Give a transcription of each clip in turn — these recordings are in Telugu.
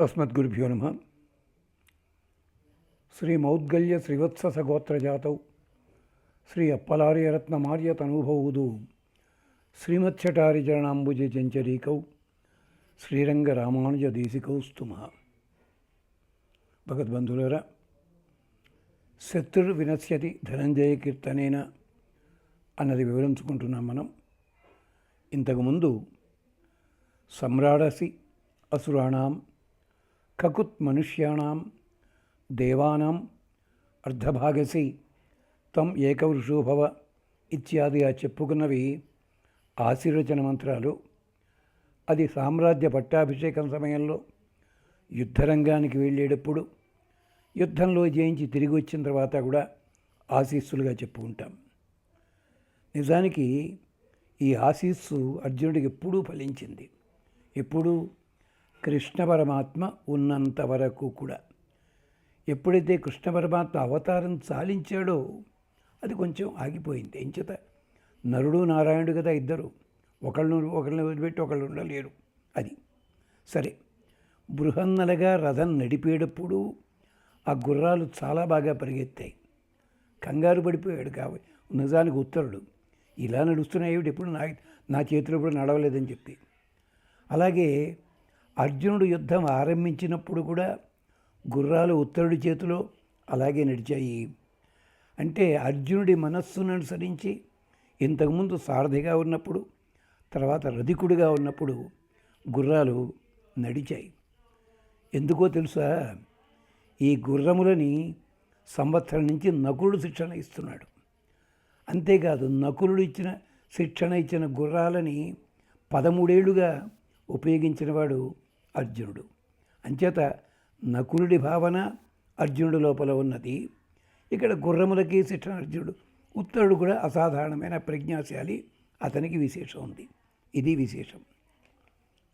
अस्मद्गुरुभ्यो नमः। श्री मौद्गल्य श्रीवत्स गोत्रजातौ श्री अप्पलार्यरत्नमार्य तनूभौदु श्रीमच्छटारिचरणाम्बुजे चंचरीकौ श्रीरंगरामानुज देशिकौ स्तुमः। भगवद्बन्धुलारा, శత్రుర్వినశ్యతి ధనంజయ కీర్తనేన అన్నది వివరించుకుంటున్నాం మనం. ఇంతకుముందు సమ్రాడసి అసురాణం కకుత్ మనుష్యాణం దేవానాం అర్ధభాగసి తం ఏకవృషోభవ ఇత్యాది చెప్పుకున్నవి ఆశీర్వచన మంత్రాలు. అది సామ్రాజ్య పట్టాభిషేకం సమయంలో యుద్ధరంగానికి వెళ్ళేటప్పుడు యుద్ధంలో జయించి తిరిగి వచ్చిన తర్వాత కూడా ఆశీస్సులుగా చెప్పుకుంటాం. నిజానికి ఈ ఆశీస్సు అర్జునుడికి ఎప్పుడూ ఫలించింది. ఎప్పుడు? కృష్ణ పరమాత్మ ఉన్నంత వరకు కూడా. ఎప్పుడైతే కృష్ణ పరమాత్మ అవతారం చాలించాడో అది కొంచెం ఆగిపోయింది. ఎంచేత నరుడు నారాయణుడు కదా ఇద్దరు, ఒకళ్ళని వదిలిపెట్టి ఒకళ్ళు ఉండలేరు. అది సరే. బృహన్నలగా రథం నడిపేటప్పుడు ఆ గుర్రాలు చాలా బాగా పరిగెత్తాయి. కంగారు పడిపోయాడు కాబట్టి నిజానికి ఉత్తరుడు ఇలా నడుస్తున్నాయి, ఎప్పుడు నా చేతిలో కూడా నడవలేదని చెప్పి. అలాగే అర్జునుడు యుద్ధం ఆరంభించినప్పుడు కూడా గుర్రాలు ఉత్తరుడి చేతిలో అలాగే నడిచాయి. అంటే అర్జునుడి మనస్సును అనుసరించి ఇంతకుముందు సారథిగా ఉన్నప్పుడు, తర్వాత రధికుడిగా ఉన్నప్పుడు గుర్రాలు నడిచాయి. ఎందుకో తెలుసా? ఈ గుర్రములని సంవత్సరం నుంచి నకులుడు శిక్షణ ఇస్తున్నాడు. అంతేకాదు, నకులుడు శిక్షణ ఇచ్చిన గుర్రాలని 13 ఏళ్లుగా ఉపయోగించిన వాడు అర్జునుడు. అంచేత నకులుడి భావన అర్జునుడి లోపల ఉన్నది. ఇక్కడ గుర్రములకి శిక్షణ అర్జునుడు. ఉత్తరుడు కూడా అసాధారణమైన ప్రజ్ఞాశాలి, అతనికి విశేషం ఉంది. ఇది విశేషం.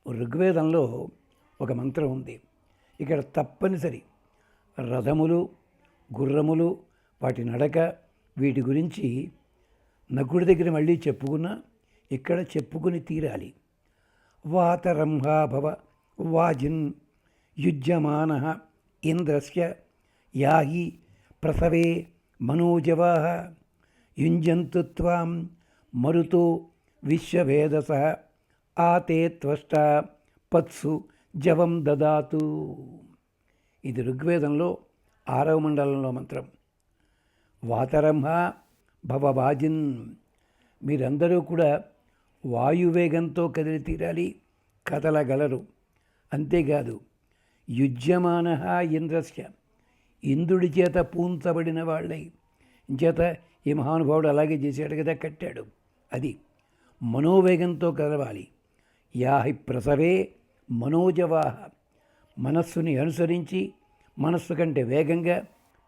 ఋగ్వేదంలో ఒక మంత్రం ఉంది. ఇక్కడ తప్పనిసరి రథములు, గుర్రములు, వాటి నడక, వీటి గురించి నకుడి దగ్గర మళ్ళీ చెప్పుకున్నా ఇక్కడ చెప్పుకుని తీరాలి. వాతరంభాభవ వాజిన్ యుజ్యమాన ఇంద్రస్య యాహి ప్రసవే మనోజవాః యుంజంతు త్వాం మరుతో విశ్వవేదస ఆతే త్వష్ట పత్సు జవం దదాతు. ఇది ఋగ్వేదంలో 6వ మండలంలో మంత్రం. వాతరంభ భవవాజిన్, మీరందరూ కూడా వాయువేగంతో కదిలి తీరాలి, కదలగలరు. అంతేకాదు, యుజ్యమాన ఇంద్రస్య, ఇంద్రుడి చేత పూంచబడిన వాళ్ళై, చేత ఈ మహానుభావుడు అలాగే చేశాడు కదా, కట్టాడు. అది మనోవేగంతో కదలవాలి. యాహి ప్రసవే మనోజవాహ, మనస్సుని అనుసరించి మనస్సు కంటే వేగంగా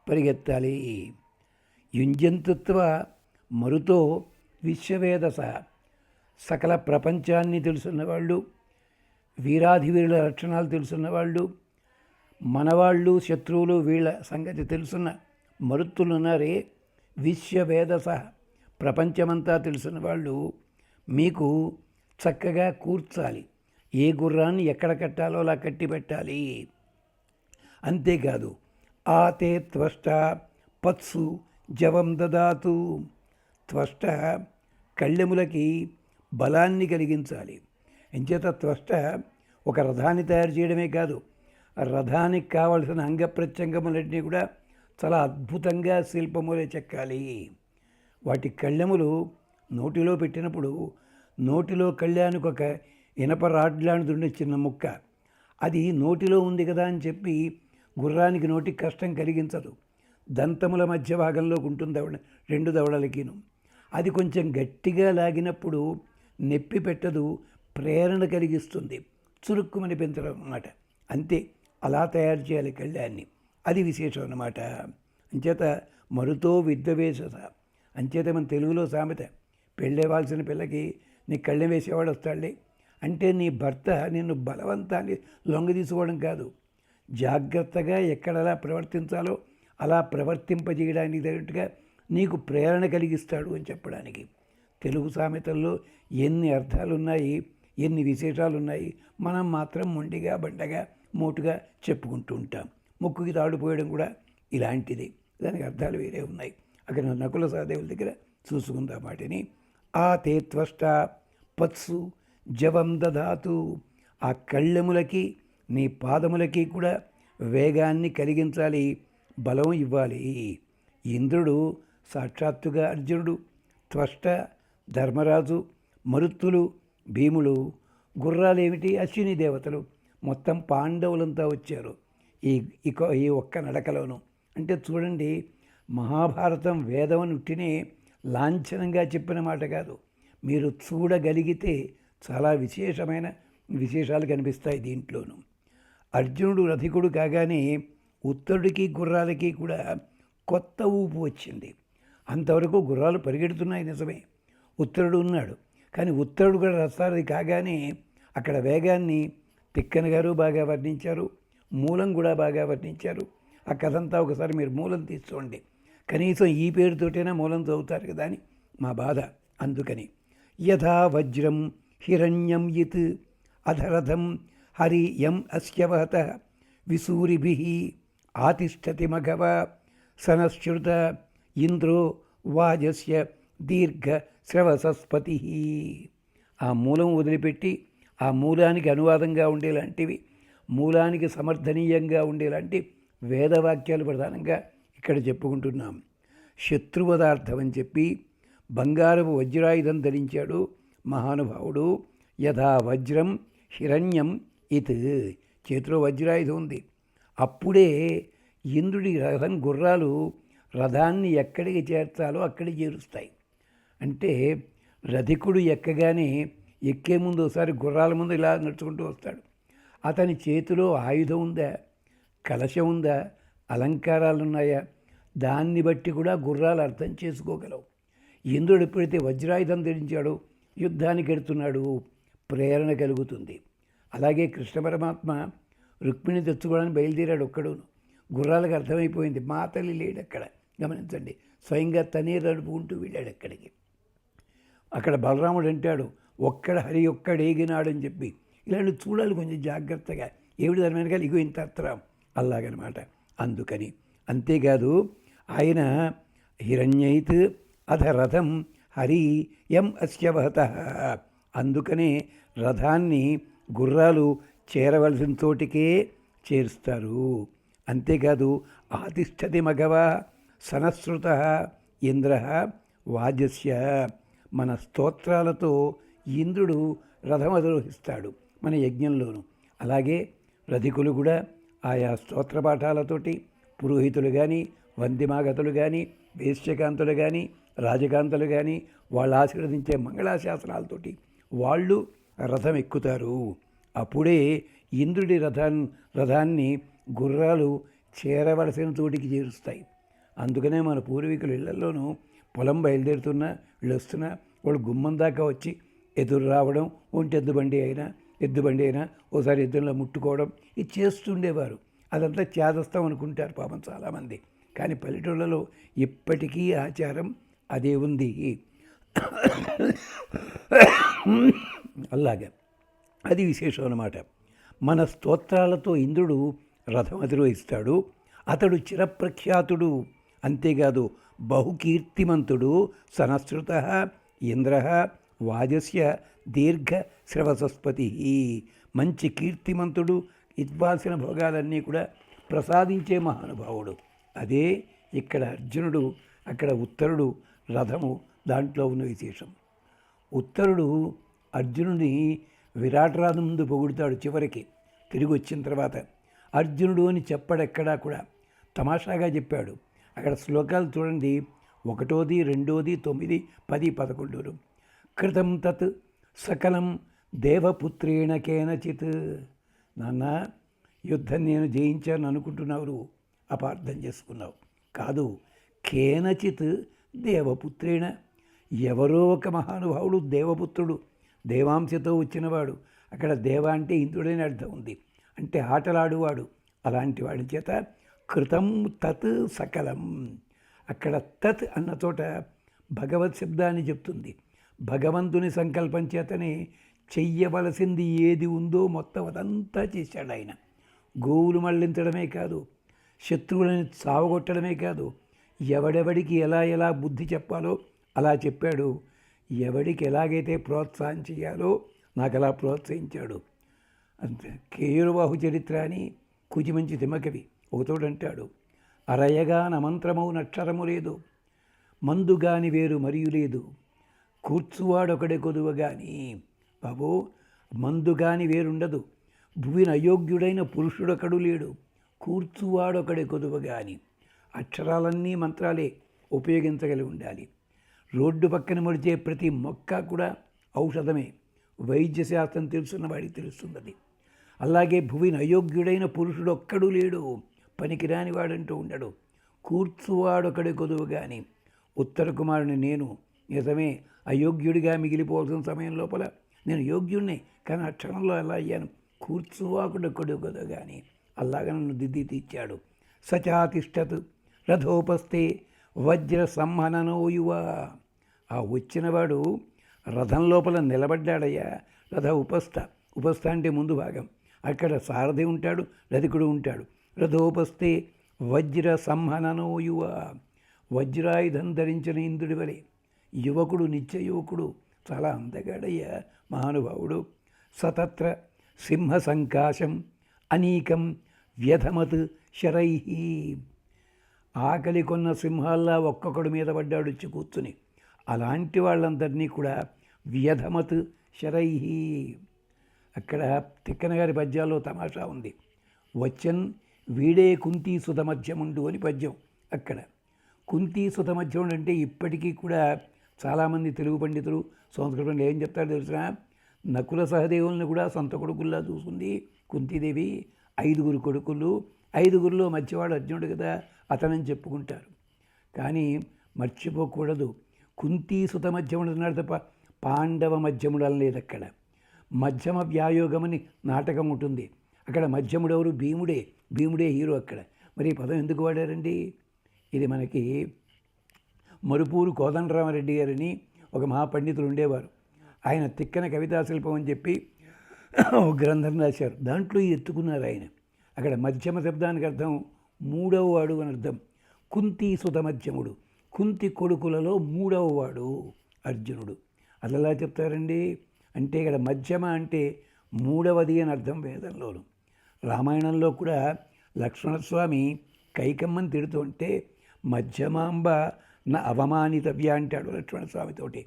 పరిగెత్తాలి. యుంజంతుత్వ మరుతో విశ్వవేదస, సకల ప్రపంచాన్ని తెలుసున్నవాళ్ళు, వీరాధివీరుల లక్షణాలు తెలుసున్నవాళ్ళు, మనవాళ్ళు శత్రువులు వీళ్ళ సంగతి తెలుసున్న మరుత్తులున్నారే, విశ్వవేదస ప్రపంచమంతా తెలుసున్న వాళ్ళు మీకు చక్కగా కూర్చాలి. ఏ గుర్రాన్ని ఎక్కడ కట్టాలో అలా కట్టి పెట్టాలి. అంతేకాదు, ఆతే త్వష్ట పత్సు జవం దదాతు. త్వష్ట కళ్ళెములకి బలాన్ని కలిగించాలి. ఎంచేత త్వష్ట ఒక రథాన్ని తయారు చేయడమే కాదు, రథానికి కావలసిన అంగప్రత్యంగములన్నీ కూడా చాలా అద్భుతంగా శిల్పములే చెక్కాలి. వాటి కళ్ళెములు నోటిలో పెట్టినప్పుడు నోటిలో కళ్యాణికి ఒక ఇనప రాడ్లాంటిది ఉండే చిన్న ముక్క, అది నోటిలో ఉంది కదా అని చెప్పి గుర్రానికి నోటికి కష్టం కలిగించదు. దంతముల మధ్య భాగంలోకి ఉంటుంది 2 దవడలకిను. అది కొంచెం గట్టిగా లాగినప్పుడు నొప్పి పెట్టదు, ప్రేరణ కలిగిస్తుంది, చురుక్కుమని పెంచడం అన్నమాట. అంతే, అలా తయారు చేయాలి కళ్యాణ్ణి. అది విశేషం అన్నమాట. అంచేత మరుతో విద్వవేశస. అంచేత మన తెలుగులో సామెత, పెళ్ళేవాల్సిన పిల్లకి నీ కళ్ళెం వేసేవాడు వస్తాడులే అంటే, నీ భర్త నిన్ను బలవంతాన్ని లొంగ తీసుకోవడం కాదు, జాగ్రత్తగా ఎక్కడలా ప్రవర్తించాలో అలా ప్రవర్తింపజేయడానికి తగినట్టుగా నీకు ప్రేరణ కలిగిస్తాడు అని చెప్పడానికి. తెలుగు సామెతల్లో ఎన్ని అర్థాలున్నాయి, ఎన్ని విశేషాలున్నాయి. మనం మాత్రం మొండిగా బండగా మోటుగా చెప్పుకుంటూ ఉంటాం. ముక్కుకి తాడు పోయడం కూడా ఇలాంటిది. దానికి అర్థాలు వేరే ఉన్నాయి. అక్కడ నకుల సహదేవుల దగ్గర చూసుకుందాం వాటిని. ఆ తే త్వష్ట పత్సు జవం దధాతు. ఆ కళ్ళెములకి నీ పాదములకి కూడా వేగాన్ని కలిగించాలి, బలం ఇవ్వాలి. ఇంద్రుడు సాక్షాత్తుగా అర్జునుడు, త్వష్ట ధర్మరాజు, మరుత్తులు, భీములు, గుర్రాలేమిటి అశ్విని దేవతలు, మొత్తం పాండవులంతా వచ్చారు ఈ ఒక్క నడకలోను. అంటే చూడండి, మహాభారతం వేదం ఉట్టినే లాంఛనంగా చెప్పిన మాట కాదు. మీరు చూడగలిగితే చాలా విశేషాలు కనిపిస్తాయి దీంట్లోనూ. అర్జునుడు రథికుడు కాగానే ఉత్తరుడికి గుర్రాలకి కూడా కొత్త ఊపు వచ్చింది. అంతవరకు గుర్రాలు పరిగెడుతున్నాయి నిజమే, ఉత్తరుడు ఉన్నాడు. కానీ ఉత్తరుడు కూడా రథసారథి కాగానే అక్కడ వేగాన్ని తిక్కన గారు బాగా వర్ణించారు, మూలం కూడా బాగా వర్ణించారు. ఆ కథంతా ఒకసారి మీరు మూలం తీసుకోండి. కనీసం ఈ పేరుతోటైనా మూలం చదువుతారు కదా అని మా బాధ. అందుకని యథా వజ్రం హిరణ్యం యత్ అధరథం హరి యం అస్యవహత విసూరిభి ఆతిష్టతి మఘవ సనశ్రుత ఇంద్రో వాజస్య దీర్ఘ శ్రవసస్పతి. ఆ మూలం వదిలిపెట్టి ఆ మూలానికి అనువాదంగా ఉండేలాంటివి, మూలానికి సమర్థనీయంగా ఉండేలాంటి వేదవాక్యాలు ప్రధానంగా ఇక్కడ చెప్పుకుంటున్నాం. శత్రువదార్థం అని చెప్పి బంగారపు వజ్రాయుధం ధరించాడు మహానుభావుడు. యథా వజ్రం హిరణ్యం ఇత్, చేతిలో వజ్రాయుధం ఉంది. అప్పుడే ఇంద్రుడి రథం గుర్రాలు రథాన్ని ఎక్కడికి చేర్చాలో అక్కడికి చేరుస్తాయి. అంటే రథికుడు ఎక్కగానే ఎక్కే ముందు ఒకసారి గుర్రాల ముందు ఇలా నడుచుకుంటూ వస్తాడు. అతని చేతిలో ఆయుధం ఉందా, కలశం ఉందా, అలంకారాలు ఉన్నాయా, దాన్ని బట్టి కూడా గుర్రాలు అర్థం చేసుకోగలవు. ఇంద్రుడు ఎప్పుడైతే వజ్రాయుధం ధరించాడో యుద్ధానికి ఎడుతున్నాడు, ప్రేరణ కలుగుతుంది. అలాగే కృష్ణ పరమాత్మ రుక్మిణి తెచ్చుకోవడానికి బయలుదేరాడు ఒక్కడును. గుర్రాలకు అర్థమైపోయింది, మా తల్లి లేడు అక్కడ. గమనించండి, స్వయంగా తనే నడుపుకుంటూ వెళ్ళాడు అక్కడికి. అక్కడ బలరాముడు అంటాడు, హరి ఒక్కడేగినాడని చెప్పి. ఇలాంటి చూడాలి కొంచెం జాగ్రత్తగా. ఏమిటి దాని వెనకాల ఇగో ఇంత అర్థం, అలాగనమాట. అందుకని అంతేకాదు, ఆయన హిరణ్యైత్ అధ రథం హరి యం అస్యవహత. అందుకనే రథాన్ని గుర్రాలు చేరవలసిన చోటికే చేరుస్తారు. అంతేకాదు, ఆతిష్టతి మఘవ సనశ్రుత ఇంద్ర వాజస్య. మన స్తోత్రాలతో ఇంద్రుడు రథం అధిరోహిస్తాడు మన యజ్ఞంలోను. అలాగే రథికులు కూడా ఆయా స్తోత్ర పాఠాలతోటి, పురోహితులు కానీ, వందిమాగతులు కానీ, వేశ్యకాంతులు కానీ, రాజకాంతులు కానీ, వాళ్ళు ఆశీర్వదించే మంగళాశాసనాలతోటి వాళ్ళు రథం ఎక్కుతారు. అప్పుడే ఇంద్రుడి రథాన్ని గుర్రాలు చేరవలసిన చోటికి చేరుస్తాయి. అందుకనే మన పూర్వీకులు ఇళ్లలోనూ పొలం బయలుదేరుతున్నా వీళ్ళు వస్తున్నా వాళ్ళు గుమ్మం దాకా వచ్చి ఎదురు రావడం, ఒంటెద్దు బండి అయినా ఓసారి ఎద్దుల్లో ముట్టుకోవడం ఇది చేస్తుండేవారు. అదంతా చేదస్తాం అనుకుంటారు పాపం చాలామంది. కానీ పల్లెటూళ్ళలో ఇప్పటికీ ఆచారం అదే ఉంది. అలాగే అది విశేషం అన్నమాట. మన స్తోత్రాలతో ఇంద్రుడు రథం అధిరోహిస్తాడు. అతడు చిరప్రఖ్యాతుడు. అంతేకాదు, బహుకీర్తిమంతుడు. సనశ్రుత ఇంద్ర వాజస్య దీర్ఘ శ్రవసస్పతి. మంచి కీర్తిమంతుడు, ఇవ్వాల్సిన భోగాలన్నీ కూడా ప్రసాదించే మహానుభావుడు. అదే ఇక్కడ అర్జునుడు, అక్కడ ఉత్తరుడు రథము, దాంట్లో ఉన్న విశేషం. ఉత్తరుడు అర్జునుడిని విరాటరాజు ముందు పొగుడుతాడు. చివరికి తిరిగి వచ్చిన తర్వాత అర్జునుడు అని చెప్పడెక్కడా కూడా, తమాషాగా చెప్పాడు. అక్కడ శ్లోకాలు చూడండి, 1, 2, 9, 10, 11. కృతం తత్ సకలం దేవపుత్రేణ కేనచిత్. నాన్న, యుద్ధం నేను జయించాను అనుకుంటున్నావు, నువ్వు అపార్థం చేసుకున్నావు. కాదు, కేనచిత్ దేవపుత్రేణ, ఎవరో ఒక మహానుభావుడు దేవపుత్రుడు, దేవాంశతో వచ్చినవాడు. అక్కడ దేవ అంటే ఇంద్రుడని అర్థం ఉంది, అంటే ఆటలాడువాడు. అలాంటి వాడి చేత కృతం తత్ సకలం. అక్కడ తత్ అన్న చోట భగవత్ శబ్దాన్ని చెప్తుంది. భగవంతుని సంకల్పం చేతనే చెయ్యవలసింది ఏది ఉందో మొత్తం అదంతా చేశాడు ఆయన. గోవులు మళ్లించడమే కాదు, శత్రువులని సావగొట్టడమే కాదు, ఎవడెవడికి ఎలా ఎలా బుద్ధి చెప్పాలో అలా చెప్పాడు. ఎవడికి ఎలాగైతే ప్రోత్సాహం చేయాలో నాకు అలా ప్రోత్సహించాడు. అంతే. కేయురబాహు చరిత్ర అని కుజిమంచి తిమ్మకవి ఒకతోడంటాడు, అరయగా నమంత్రమౌ నక్షరము లేదు, మందుగాని వేరు మరియు లేదు, కూర్చువాడొకడే కొదువగాని. బాబు, మందుగాని వేరుండదు, భువిని అయోగ్యుడైన పురుషుడొకడు లేడు, కూర్చువాడొకడే కొదువగాని. అక్షరాలన్నీ మంత్రాలే ఉపయోగించగలిగి ఉండాలి. రోడ్డు పక్కన ముడిచే ప్రతి మొక్క కూడా ఔషధమే. వైద్యశాస్త్రం తెలుసున్న వాడికి తెలుస్తున్నది. అలాగే భువిని అయోగ్యుడైన పురుషుడు ఒక్కడు లేడు, పనికిరాని వాడంటూ ఉండడు, కూర్చువాడొకడే కొదువు కానీ. ఉత్తర కుమారుని నేను నిజమే అయోగ్యుడిగా మిగిలిపోవాల్సిన సమయం లోపల నేను యోగ్యుడినే, కానీ ఆ క్షణంలో ఎలా అయ్యాను, కూర్చువాకుడొకడు కొదువు కానీ. అలాగా నన్ను దిద్ది తీర్చాడు. సచాతిష్టత్ రథోపస్తే వజ్ర సంహననో యువ. ఆ వచ్చినవాడు రథం లోపల నిలబడ్డాడయ్యా. రథ ఉపస్థ అంటే ముందు భాగం. అక్కడ సారథి ఉంటాడు, రథికుడు ఉంటాడు. రథోపస్తే వజ్ర సంహననో యువ. వజ్రాయుధం ధరించిన ఇంద్రుడి వలె యువకుడు, నిత్య యువకుడు, చాలా అందగాడయ్యా మహానుభావుడు. సతత్ర సింహ సంకాశం అనీకం వ్యధమత్ శరై. ఆకలి కొన్న సింహాల్లా ఒక్కొక్కడి మీద పడ్డాడు వచ్చి కూర్చుని. అలాంటి వాళ్ళందరినీ కూడా వ్యధమత్ శరై. అక్కడ తిక్కన గారి పద్యాల్లో తమాషా ఉంది. వచ్చన్ వీడే కుంతీ సుత మధ్యముండు అని పద్యం. అక్కడ కుంతీ సుత మధ్యముండు అంటే ఇప్పటికీ కూడా చాలామంది తెలుగు పండితులు సంస్కృతంలో ఏం చెప్తారో తెలిసిన, నకుల సహదేవుల్ని కూడా సొంత కొడుకుల్లా చూసుకుంది కుంతీదేవి. 5 కొడుకులు, 5గురిలో మధ్యవాడు అర్జునుడు కదా, అతనని చెప్పుకుంటారు. కానీ మర్చిపోకూడదు, కుంతీ సుత మధ్యముడు అన్నాడు తప్ప పాండవ మధ్యముడు అనలేదు. అక్కడ మధ్యమ వ్యాయోగమని నాటకం ఉంటుంది. అక్కడ మధ్యముడెవరు? భీముడే హీరో అక్కడ. మరి ఈ పదం ఎందుకు వాడారండి? ఇది మనకి మరుపూరు కోదండరామరెడ్డి గారని ఒక మహాపండితులు ఉండేవారు. ఆయన తిక్కన కవితా శిల్పం అని చెప్పి ఒక గ్రంథం రాశారు. దాంట్లో ఎత్తుకున్నారు ఆయన. అక్కడ మధ్యమ శబ్దానికి అర్థం 3వ వాడు అని అర్థం. కుంతీ సుత మధ్యముడు, కుంతి కొడుకులలో 3వ వాడు అర్జునుడు. అలా చెప్తారండి. అంటే ఇక్కడ మధ్యమ అంటే 3వది అని అర్థం వేదంలోను. రామాయణంలో కూడా లక్ష్మణస్వామి కైకమ్మని తిడుతుంటే మధ్యమాంబ నా అవమానితవ్య అంటాడు లక్ష్మణస్వామితోటి.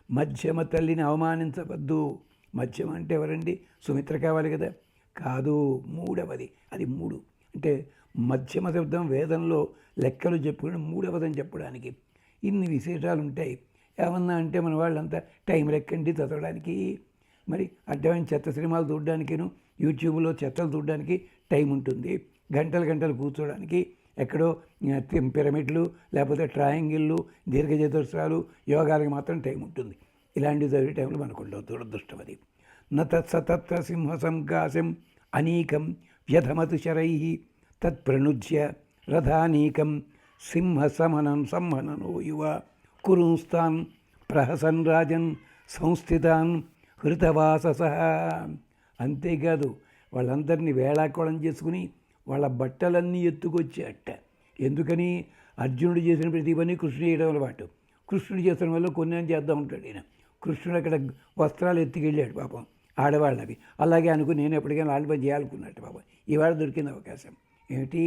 మధ్యమ తల్లిని అవమానించవద్దు. మధ్యమ అంటే ఎవరండి? సుమిత్ర కావాలి కదా, కాదు, 3వది. అది 3 అంటే మధ్యమ శబ్దం వేదంలో లెక్కలు చెప్పుకుని 3వదని చెప్పడానికి ఇన్ని విశేషాలు ఉంటాయి. ఏమన్నా అంటే మన వాళ్ళంతా టైం లెక్కండి చదవడానికి. మరి అడ్డమైన చెత్త సినిమాలు చూడడానికిను యూట్యూబ్లో చెత్తలు చూడడానికి టైం ఉంటుంది. గంటలు కూర్చోడానికి ఎక్కడో పిరమిడ్లు లేకపోతే ట్రయాంగిళ్ళు, దీర్ఘచతురస్రాలు, యోగాలకి మాత్రం టైం ఉంటుంది. ఇలాంటివి చదివే టైంలో మనకు ఉండవు. దురదృష్టం అది. నతత్సతత్ర సింహ సంకాశం అనీకం వ్యధమతు శరై తత్ప్రణుజ్య రథానీకం సింహ సంహననో యువ కురుస్తాన్ ప్రహసన్ రాజన్ సంస్థితాన్ హృతవాసస. అంతేకాదు వాళ్ళందరినీ వేళాకోళం చేసుకుని వాళ్ళ బట్టలన్నీ ఎత్తుకొచ్చేట. ఎందుకని? అర్జునుడు చేసిన ప్రతి పని కృష్ణుడు చేయడం అలవాటు. కృష్ణుడు చేసిన వల్ల కొన్ని చేద్దాం ఉంటాడు ఈయన. కృష్ణుడు అక్కడ వస్త్రాలు ఎత్తుకెళ్ళాడు పాపం ఆడవాళ్ళవి. అలాగే అనుకుని నేను ఎప్పటికైనా ఆడ పని చేయాలనుకున్నట్టు పాపం. ఇవాళ దొరికింది అవకాశం. ఏమిటి?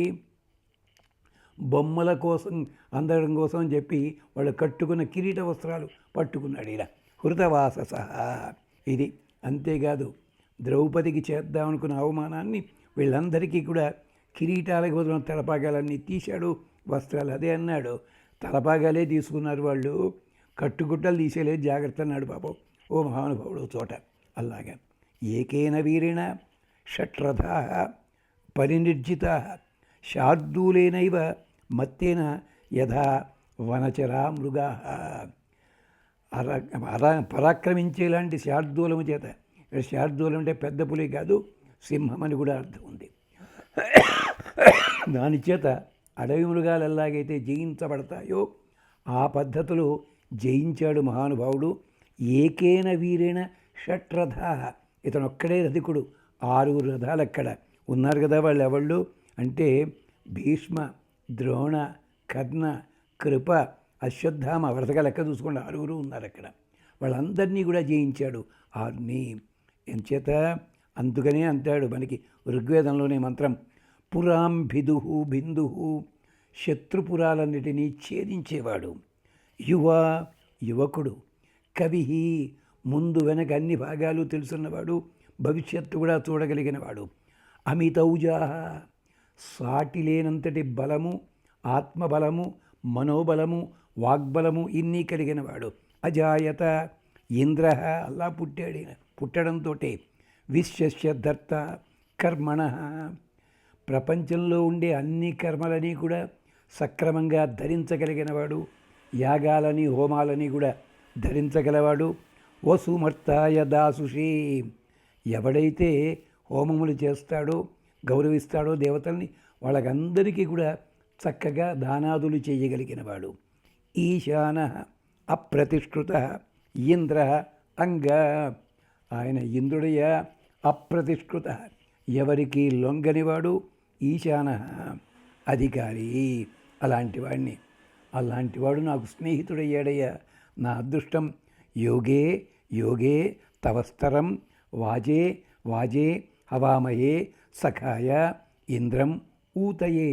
బొమ్మల కోసం, అందడం కోసం అని చెప్పి వాళ్ళు కట్టుకున్న కిరీట వస్త్రాలు పట్టుకున్నాడు ఇలా హృతవాసస. ఇది అంతేకాదు, ద్రౌపదికి చేద్దామనుకున్న అవమానాన్ని వీళ్ళందరికీ కూడా కిరీటాలకు బదులు తలపాగాలన్నీ తీశాడు, వస్త్రాలు. అదే అన్నాడు, తలపాగాలే తీసుకున్నారు వాళ్ళు, కట్టుగుట్టలు తీసేలేదు, జాగ్రత్త అన్నాడు పాపం ఓ మహానుభావుడు చోట. అలాగా ఏకేన వీరేణ షట్రథా పరినిర్జితా శార్దూలేనైవ మత్తేన యథా వనచరా మృగా. పరాక్రమించేలాంటి శార్దూలము చేత. శార్దూలం అంటే పెద్ద పులి కాదు, సింహం అని కూడా అర్థం ఉంది. దాని చేత అడవి మృగాలు ఎలాగైతే జయించబడతాయో ఆ పద్ధతిలో జయించాడు మహానుభావుడు. ఏకేన వీరేణ షట్రథ. ఇతను ఒక్కడే రథికుడు, 6 రథాలు అక్కడ ఉన్నారు కదా వాళ్ళు ఎవళ్ళు అంటే భీష్మ, ద్రోణ, కర్ణ, కృప, అశ్వత్థామ, వరసగా లెక్క చూసుకోండి 6 ఉన్నారు అక్కడ. వాళ్ళందరినీ కూడా జయించాడు 6ని. ఎంచేత అందుకనే అంటాడు మనకి ఋగ్వేదంలోనే మంత్రం, పురాం భిదుహు బిందుహు, శత్రుపురాలన్నిటినీ ఛేదించేవాడు. యువ, యువకుడు. కవి, ముందు వెనక అన్ని భాగాలు తెలుసున్నవాడు, భవిష్యత్తు కూడా చూడగలిగినవాడు. అమితౌజా, సాటి లేనంతటి బలము, ఆత్మబలము, మనోబలము, వాగ్బలము ఇన్ని కలిగినవాడు. అజాయత, ఇంద్ర, అలా పుట్టడంతో విశ్వస్య ధర్త కర్మణ, ప్రపంచంలో ఉండే అన్ని కర్మలని కూడా సక్రమంగా ధరించగలిగినవాడు. యాగాలని హోమాలని కూడా ధరించగలవాడు. వసుమర్తాయ దాసుషి, ఎవడైతే హోమములు చేస్తాడో గౌరవిస్తాడో దేవతల్ని వాళ్ళకందరికీ కూడా చక్కగా దానాదులు చేయగలిగినవాడు. ఈశాన అప్రతిష్కృత ఇంద్ర అంగ, ఆయన ఇంద్రుడయ అప్రతిష్కృత, ఎవరికి లొంగనివాడు. ఈశాన అధికారి, అలాంటివాడు నాకు స్నేహితుడయ్యాడయ్యా. నా అదృష్టం. యోగే యోగే తవస్తరం వాజే వాజే హవామయే సఖాయ ఇంద్రం ఊతయే.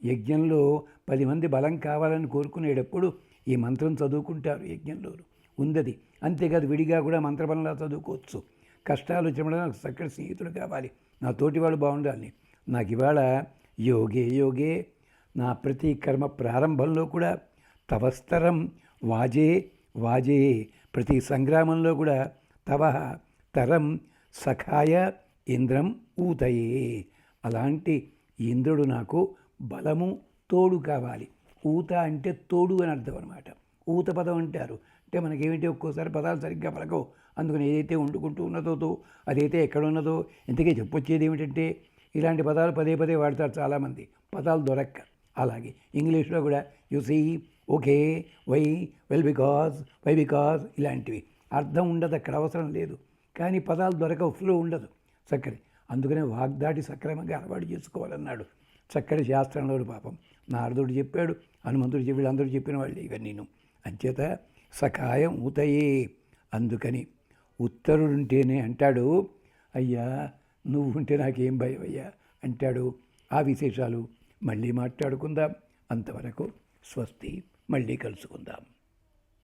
యజ్ఞంలో 10 మంది బలం కావాలని కోరుకునేటప్పుడు ఈ మంత్రం చదువుకుంటారు. యజ్ఞంలో ఉందది. అంతేకాదు విడిగా కూడా మంత్రబలంలా చదువుకోవచ్చు. కష్టాలు వచ్చినప్పుడు నాకు చక్కటి స్నేహితుడు కావాలి, నా తోటివాడు బాగుండాలి. నాకు ఇవాళ యోగే యోగే, నా ప్రతి కర్మ ప్రారంభంలో కూడా తవస్తరం వాజే వాజే, ప్రతి సంగ్రామంలో కూడా తవ తరం సఖాయ ఇంద్రం ఊతయే. అలాంటి ఇంద్రుడు నాకు బలము తోడు కావాలి. ఊత అంటే తోడు అని అర్థం అనమాట. ఊత పదం అంటారు. అంటే మనకేమిటి ఒక్కోసారి పదాలు సరిగ్గా పలకవు. అందుకని ఏదైతే వండుకుంటూ ఉన్నదో అదైతే ఎక్కడ ఉన్నదో ఇంతకీ చెప్పొచ్చేది ఏమిటంటే ఇలాంటి పదాలు పదే వాడతారు చాలామంది, పదాలు దొరక్క. అలాగే ఇంగ్లీష్లో కూడా you see, okay, why, well because, why because, ఇలాంటివి అర్థం ఉండదు, అక్కడ అవసరం లేదు. కానీ పదాలు దొరకవు, ఫ్లో ఉండదు చక్కటి. అందుకనే వాగ్దాటి సక్రమంగా అలవాటు చేసుకోవాలన్నాడు చక్కటి శాస్త్రంలో. పాపం నారదుడు చెప్పాడు, హనుమంతుడు చెప్పాడు, అందరూ చెప్పిన వాళ్ళు ఇవన్నీను. అంచేత సఖాయం ఊతయే. అందుకని ఉత్తరుడుంటేనే అంటాడు, అయ్యా నువ్వు ఉంటే నాకేం భయం అయ్యా అంటాడు. ఆ విశేషాలు మళ్ళీ మాట్లాడుకుందాం. అంతవరకు స్వస్తి, మళ్ళీ కలుసుకుందాం.